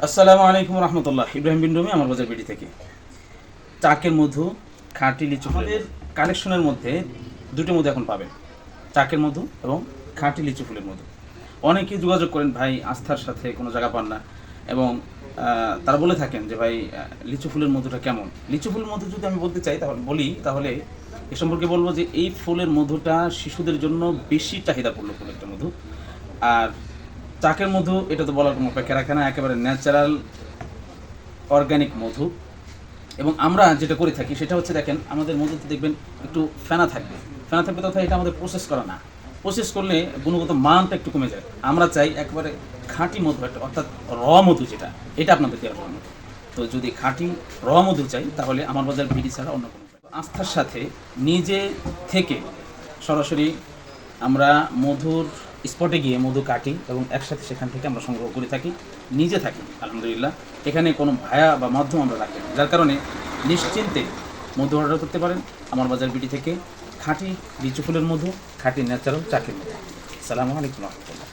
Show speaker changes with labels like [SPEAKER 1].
[SPEAKER 1] আসসালামু আলাইকুম রহমতুল্লাহ। ইব্রাহিম বিন রুমি, আমার বাজার বিডি থেকে। চাকের মধু, খাঁটি লিচু ফুলের কালেকশনের মধ্যে দুটো মধু এখন পাবেন, চাকের মধু এবং খাঁটি লিচু ফুলের মধু। অনেকেই যোগাযোগ করেন, ভাই আস্থার সাথে কোনো জায়গা পান না, এবং তারা বলে থাকেন যে ভাই লিচু ফুলের মধুটা কেমন। লিচু ফুলের মধু যদি আমি বলতে চাই তাহলে এ সম্পর্কে বলবো যে এই ফুলের মধুটা শিশুদের জন্য বেশি চাহিদাপূর্ণ ফুল একটা মধু। আর চাকের মধু, এটা তো বলার কোনো অপেক্ষা রাখে না, একেবারে ন্যাচারাল অর্গানিক মধু। এবং আমরা যেটা করে থাকি সেটা হচ্ছে, দেখেন আমাদের মধুতে দেখবেন একটু ফেনা থাকবে তথা এটা আমাদের প্রসেস করা না। প্রসেস করলে গুণগত মানটা একটু কমে যায়। আমরা চাই একবারে খাঁটি মধু, একটা অর্থাৎ মধু, যেটা এটা আপনাদের দেওয়ার জন্য। তো যদি খাঁটি মধু চাই তাহলে আমার বাজার বিডি ছাড়া অন্য কোনো উপায়। আস্থার সাথে নিজে থেকে সরাসরি আমরা মধুর স্পটে গিয়ে মধু কাটি এবং একসাথে সেখান থেকে আমরা সংগ্রহ করে থাকি, নিজে থাকি আলহামদুলিল্লাহ। এখানে কোনো ভায়া বা মাধ্যম আমরা রাখি না, যার কারণে নিশ্চিন্তে মধু অর্ডার করতে পারেন আমার বাজার বিডি থেকে। খাঁটি লিচু ফুলের মধু, খাঁটি ন্যাচারাল চাকের মধু। আসসালামু আলাইকুম রহমতুল্লাহ।